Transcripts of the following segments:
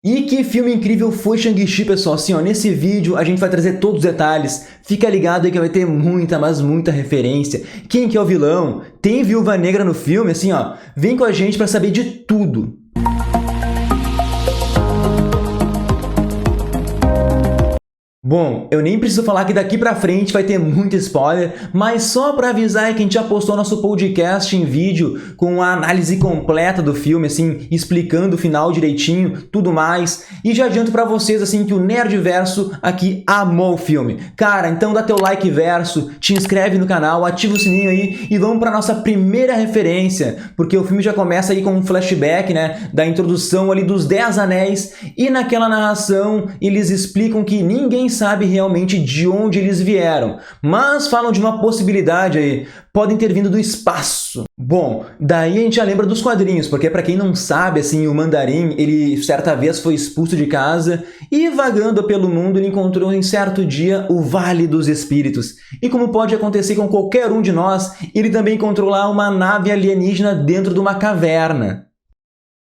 E que filme incrível foi Shang-Chi, pessoal. Assim, ó, nesse vídeo a gente vai trazer todos os detalhes. Fica ligado aí que vai ter muita, mas muita referência. Quem que é o vilão? Tem Viúva Negra no filme? Assim, ó, vem com a gente pra saber de tudo. Bom, eu nem preciso falar que daqui pra frente vai ter muito spoiler, mas só pra avisar que a gente já postou nosso podcast em vídeo com a análise completa do filme, assim, explicando o final direitinho, tudo mais. E já adianto pra vocês, assim, que o Nerdverso aqui amou o filme. Cara, então dá teu like verso, te inscreve no canal, ativa o sininho aí e vamos pra nossa primeira referência, porque o filme já começa aí com um flashback, né, da introdução ali dos 10 Anéis, e naquela narração eles explicam que ninguém sabe realmente de onde eles vieram, mas falam de uma possibilidade aí, podem ter vindo do espaço. Bom, daí a gente já lembra dos quadrinhos, porque pra quem não sabe, assim, o Mandarim, ele certa vez foi expulso de casa e vagando pelo mundo ele encontrou em certo dia o Vale dos Espíritos. E como pode acontecer com qualquer um de nós, ele também encontrou lá uma nave alienígena dentro de uma caverna.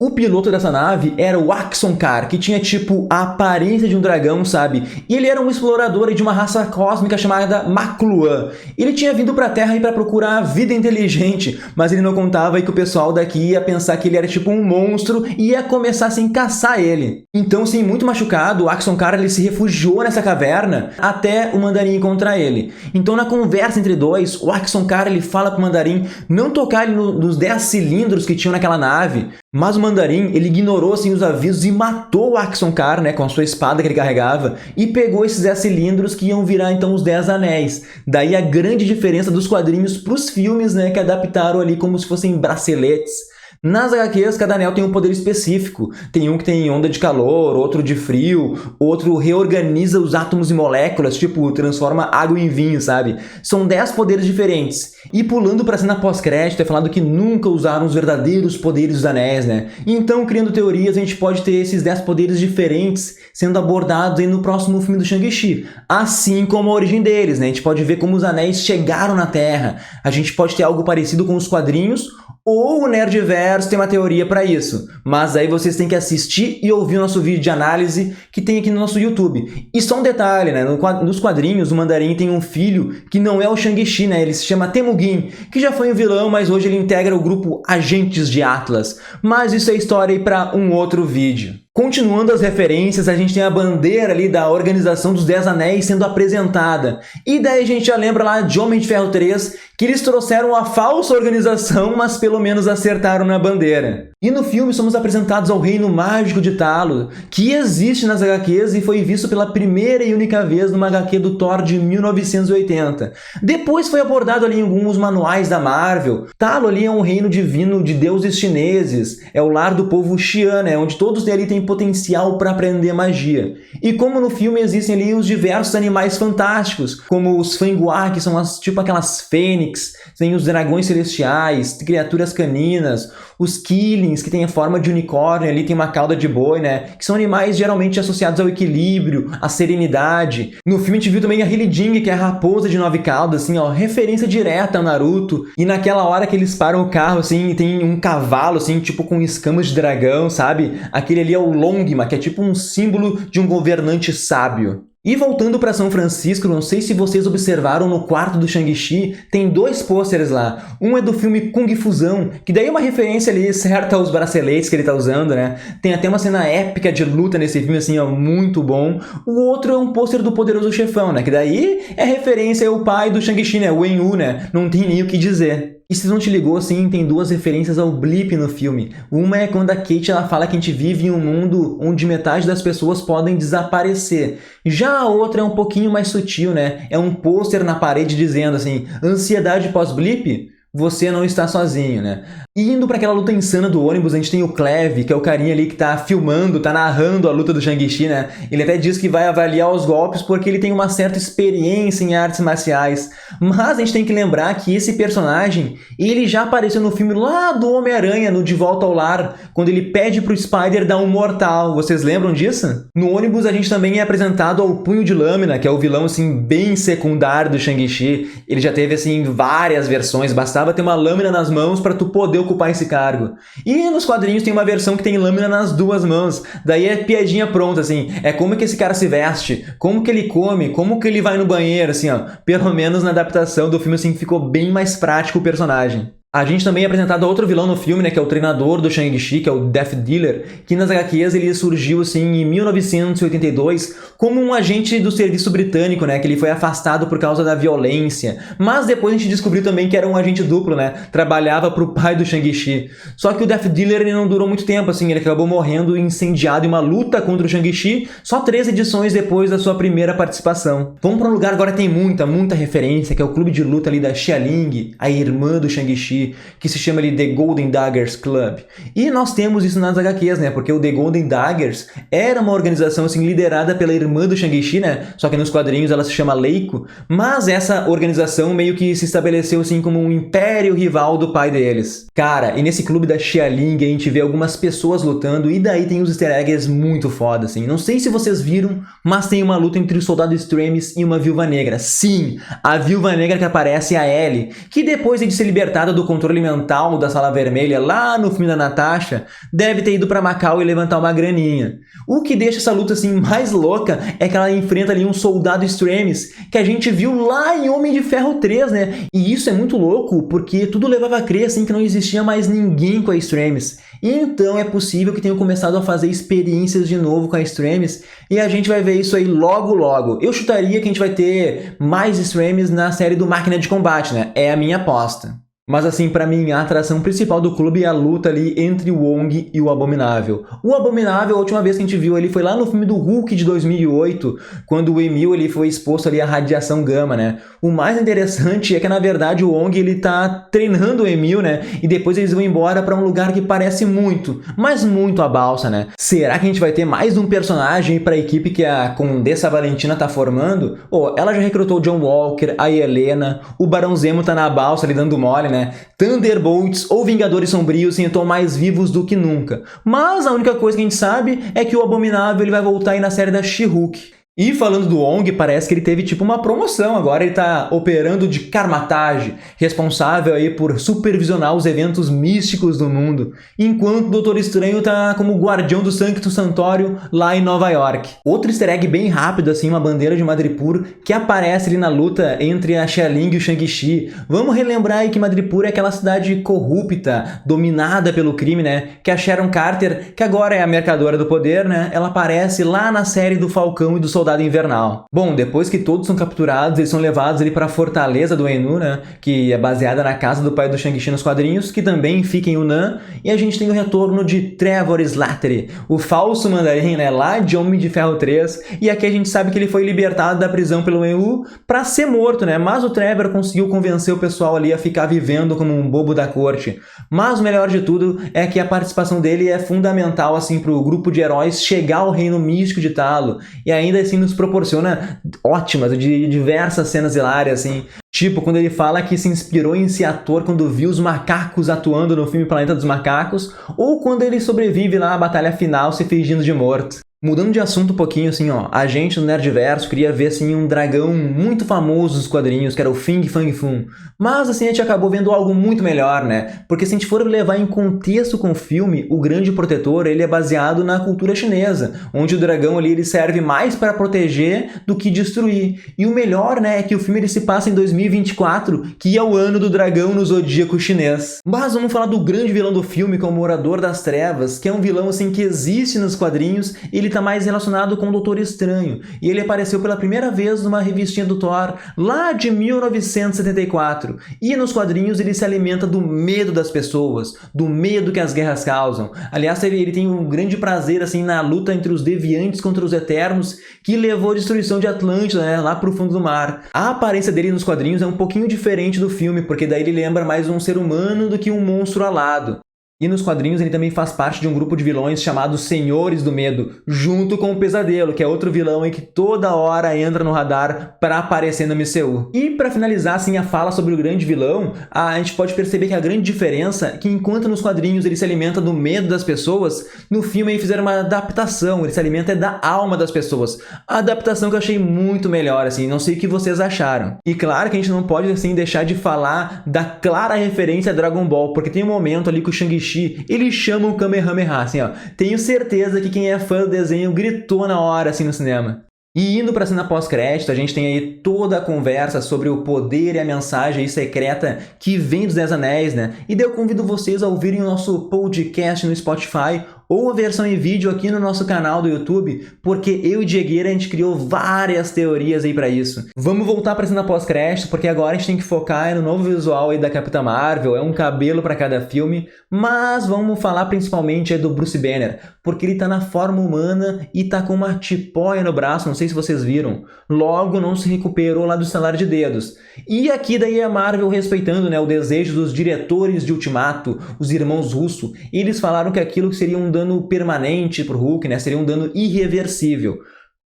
O piloto dessa nave era o Axon Kar, que tinha tipo a aparência de um dragão, sabe? E ele era um explorador de uma raça cósmica chamada Makluan. Ele tinha vindo pra Terra para procurar vida inteligente, mas ele não contava que o pessoal daqui ia pensar que ele era tipo um monstro e ia começar assim a caçar ele. Então, sim, muito machucado, o Axon Kar ele se refugiou nessa caverna até o Mandarim encontrar ele. Então, na conversa entre dois, o Axon Kar ele fala pro Mandarim não tocar ele nos 10 cilindros que tinham naquela nave, mas o Mandarim, ele ignorou assim os avisos e matou o Axon Kar, né, com a sua espada que ele carregava, e pegou esses 10 cilindros que iam virar então os 10 anéis. Daí a grande diferença dos quadrinhos para os filmes, né, que adaptaram ali como se fossem braceletes. Nas HQs, cada anel tem um poder específico. Tem um que tem onda de calor, outro de frio, outro reorganiza os átomos e moléculas, tipo, transforma água em vinho, sabe? São 10 poderes diferentes. E pulando pra cena pós-crédito, é falado que nunca usaram os verdadeiros poderes dos anéis, né? Então, criando teorias, a gente pode ter esses 10 poderes diferentes sendo abordados aí no próximo filme do Shang-Chi. Assim como a origem deles, né? A gente pode ver como os anéis chegaram na Terra. A gente pode ter algo parecido com os quadrinhos, ou o Nerdverso tem uma teoria para isso, mas aí vocês têm que assistir e ouvir o nosso vídeo de análise que tem aqui no nosso YouTube. E só um detalhe, né? Nos quadrinhos, o Mandarim tem um filho que não é o Shang-Chi, né? Ele se chama Temugin, que já foi um vilão, mas hoje ele integra o grupo Agentes de Atlas. Mas isso é história aí para um outro vídeo. Continuando as referências, a gente tem a bandeira ali da Organização dos 10 Anéis sendo apresentada. E daí a gente já lembra lá de Homem de Ferro 3 que eles trouxeram a falsa organização, mas pelo menos acertaram na bandeira. E no filme somos apresentados ao Reino Mágico de Talos, que existe nas HQs e foi visto pela primeira e única vez numa HQ do Thor de 1980. Depois foi abordado ali em alguns manuais da Marvel. Talos ali é um reino divino de deuses chineses, é o lar do povo Xi'an, né, onde todos ali têm potencial para aprender magia. E como no filme existem ali os diversos animais fantásticos, como os Fenguar, que são tipo aquelas fênix, tem os dragões celestiais, criaturas caninas, os Killings, que tem a forma de unicórnio, ali tem uma cauda de boi, né? Que são animais geralmente associados ao equilíbrio, à serenidade. No filme a gente viu também a Hylijin, que é a raposa de 9 caudas, assim, ó, referência direta ao Naruto. E naquela hora que eles param o carro, assim, tem um cavalo, assim, tipo com escamas de dragão, sabe? Aquele ali é o Longma, que é tipo um símbolo de um governante sábio. E voltando para São Francisco, não sei se vocês observaram no quarto do Shang-Chi, tem 2 pôsteres lá. Um é do filme Kung Fusão, que daí é uma referência ali certa aos braceletes que ele tá usando, né? Tem até uma cena épica de luta nesse filme, assim, ó, muito bom. O outro é um pôster do Poderoso Chefão, né? Que daí é referência ao pai do Shang-Chi, né? O Wen-Wu, né? Não tem nem o que dizer. E se não te ligou, assim, tem 2 referências ao blip no filme. Uma é quando a Kate ela fala que a gente vive em um mundo onde metade das pessoas podem desaparecer. Já a outra é um pouquinho mais sutil, né? É um pôster na parede dizendo assim, ansiedade pós-blip? Você não está sozinho, né? E indo para aquela luta insana do ônibus, a gente tem o Cleve, que é o carinha ali que tá filmando, tá narrando a luta do Shang-Chi, né? Ele até diz que vai avaliar os golpes porque ele tem uma certa experiência em artes marciais. Mas a gente tem que lembrar que esse personagem, ele já apareceu no filme lá do Homem-Aranha, no De Volta ao Lar, quando ele pede pro Spider dar um mortal. Vocês lembram disso? No ônibus a gente também é apresentado ao Punho de Lâmina, que é o vilão, assim, bem secundário do Shang-Chi. Ele já teve, assim, várias versões, bastava precisava ter uma lâmina nas mãos para tu poder ocupar esse cargo. E nos quadrinhos tem uma versão que tem lâmina nas duas mãos. Daí é piadinha pronta, assim. É como que esse cara se veste, como que ele come, como que ele vai no banheiro, assim, ó. Pelo menos na adaptação do filme, assim, ficou bem mais prático o personagem. A gente também é apresentado a outro vilão no filme, né, que é o treinador do Shang-Chi, que é o Death Dealer, que nas HQs ele surgiu assim em 1982 como um agente do serviço britânico, né, que ele foi afastado por causa da violência. Mas depois a gente descobriu também que era um agente duplo, né, trabalhava pro pai do Shang-Chi. Só que o Death Dealer ele não durou muito tempo, assim, ele acabou morrendo incendiado em uma luta contra o Shang-Chi só 3 edições depois da sua primeira participação. Vamos para um lugar agora que tem muita referência, que é o clube de luta ali da Xia Ling, a irmã do Shang-Chi, que se chama ali The Golden Daggers Club. E nós temos isso nas HQs, né? Porque o The Golden Daggers era uma organização assim liderada pela irmã do Shang-Chi, né? Só que nos quadrinhos ela se chama Leiko, mas essa organização meio que se estabeleceu assim como um império rival do pai deles. Cara, e nesse clube da Xia Ling a gente vê algumas pessoas lutando e daí tem uns easter eggs muito foda, assim. Não sei se vocês viram, mas tem uma luta entre o Soldado Extremis e uma Viúva Negra. Sim, a Viúva Negra que aparece é a Ellie, que depois de ser libertada do controle mental da Sala Vermelha lá no filme da Natasha, deve ter ido pra Macau e levantar uma graninha. O que deixa essa luta assim mais louca é que ela enfrenta ali um Soldado Extremis, que a gente viu lá em Homem de Ferro 3, né? E isso é muito louco, porque tudo levava a crer assim que não existia mais ninguém com a Extremis. Então é possível que tenham começado a fazer experiências de novo com a Extremis, e a gente vai ver isso aí logo. Eu chutaria que a gente vai ter mais Extremis na série do Máquina de Combate, né? É a minha aposta. Mas assim, pra mim, a atração principal do clube é a luta ali entre o Wong e o Abominável. O Abominável, a última vez que a gente viu ele foi lá no filme do Hulk de 2008, quando o Emil ele foi exposto ali à radiação gama, né? O mais interessante é que, na verdade, o Wong ele tá treinando o Emil, né? E depois eles vão embora pra um lugar que parece muito, mas muito a balsa, né? Será que a gente vai ter mais um personagem pra equipe que a Condessa Valentina tá formando? Ela já recrutou o John Walker, a Helena, o Barão Zemo tá na balsa ali dando mole, né? Thunderbolts ou Vingadores Sombrios estão mais vivos do que nunca. Mas a única coisa que a gente sabe é que o Abominável ele vai voltar aí na série da She-Hulk. E falando do Wong, parece que ele teve tipo uma promoção, agora ele tá operando de Karmatage, responsável aí por supervisionar os eventos místicos do mundo, enquanto o Doutor Estranho tá como guardião do Sanctum Sanctorum lá em Nova York. Outro easter egg bem rápido, assim, uma bandeira de Madripoor que aparece ali na luta entre a Xia Ling e o Shang-Chi. Vamos relembrar aí que Madripoor é aquela cidade corrupta, dominada pelo crime, né? Que a Sharon Carter, que agora é a mercadora do poder, né? Ela aparece lá na série do Falcão e do Soldado Invernal. Bom, depois que todos são capturados, eles são levados ali para a fortaleza do Enu, né, que é baseada na casa do pai do Shang-Chi nos quadrinhos, que também fica em Yunnan, e a gente tem o retorno de Trevor Slattery, o falso mandarim, né, lá de Homem de Ferro 3, e aqui a gente sabe que ele foi libertado da prisão pelo EU para ser morto, né, mas o Trevor conseguiu convencer o pessoal ali a ficar vivendo como um bobo da corte. Mas o melhor de tudo é que a participação dele é fundamental, assim, para o grupo de heróis chegar ao reino místico de Talo, e ainda assim nos proporciona ótimas, de diversas cenas hilárias, assim. Tipo, quando ele fala que se inspirou em ser ator quando viu os macacos atuando no filme Planeta dos Macacos, ou quando ele sobrevive lá à batalha final se fingindo de morto. Mudando de assunto um pouquinho, assim, ó, a gente no Nerdverso queria ver, assim, um dragão muito famoso dos quadrinhos, que era o Fing Fang Foom. Mas, assim, a gente acabou vendo algo muito melhor, né? Porque se a gente for levar em contexto com o filme, o Grande Protetor, ele é baseado na cultura chinesa, onde o dragão ali, ele serve mais para proteger do que destruir. E o melhor, né, é que o filme ele se passa em 2024, que é o ano do dragão no zodíaco chinês. Mas vamos falar do grande vilão do filme, que é o Morador das Trevas, que é um vilão, assim, que existe nos quadrinhos, ele tá mais relacionado com o Doutor Estranho, e ele apareceu pela primeira vez numa revistinha do Thor, lá de 1974, e nos quadrinhos ele se alimenta do medo das pessoas, do medo que as guerras causam. Aliás, ele tem um grande prazer, assim, na luta entre os deviantes contra os Eternos, que levou à destruição de Atlântida, né, lá pro fundo do mar. A aparência dele nos quadrinhos é um pouquinho diferente do filme, porque daí ele lembra mais um ser humano do que um monstro alado. E nos quadrinhos ele também faz parte de um grupo de vilões chamados Senhores do Medo, junto com o Pesadelo, que é outro vilão aí que toda hora entra no radar para aparecer no MCU. E para finalizar assim a fala sobre o grande vilão, a gente pode perceber que a grande diferença é que enquanto nos quadrinhos ele se alimenta do medo das pessoas, no filme eles fizeram uma adaptação, ele se alimenta da alma das pessoas. A adaptação que eu achei muito melhor, assim, não sei o que vocês acharam. E claro que a gente não pode assim deixar de falar da clara referência a Dragon Ball, porque tem um momento ali que o Shang-Chi ele chama o Kamehameha, assim, ó. Tenho certeza que quem é fã do desenho gritou na hora, assim, no cinema. E indo para a cena pós-crédito, a gente tem aí toda a conversa sobre o poder e a mensagem aí secreta que vem dos 10 Anéis, né? E daí eu convido vocês a ouvirem o nosso podcast no Spotify ou a versão em vídeo aqui no nosso canal do YouTube, porque eu e Diegueira a gente criou várias teorias aí para isso. Vamos voltar para a cena pós-crédito, porque agora a gente tem que focar no novo visual aí da Capitã Marvel, é um cabelo para cada filme, mas vamos falar principalmente aí do Bruce Banner, porque ele tá na forma humana e tá com uma tipóia no braço, não sei se vocês viram. Logo não se recuperou lá do estalar de dedos. E aqui daí a Marvel respeitando, né, o desejo dos diretores de Ultimato, os irmãos Russo, eles falaram que aquilo seria um dano permanente pro Hulk, né? Seria um dano irreversível.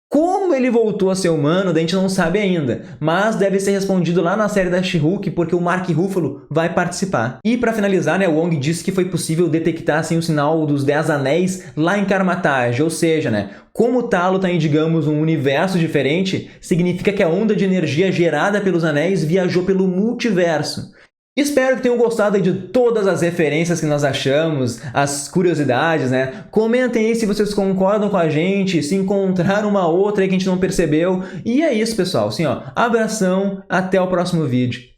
Como ele voltou a ser humano, a gente não sabe ainda, mas deve ser respondido lá na série da She-Hulk, porque o Mark Ruffalo vai participar. E para finalizar, né, o Wong disse que foi possível detectar assim, o sinal dos 10 Anéis lá em Karmatage, ou seja, né, como o Talo está em, digamos, um universo diferente, significa que a onda de energia gerada pelos anéis viajou pelo multiverso. Espero que tenham gostado de todas as referências que nós achamos, as curiosidades, né? Comentem aí se vocês concordam com a gente, se encontraram uma outra aí que a gente não percebeu. E é isso, pessoal. Assim, ó, abração, até o próximo vídeo.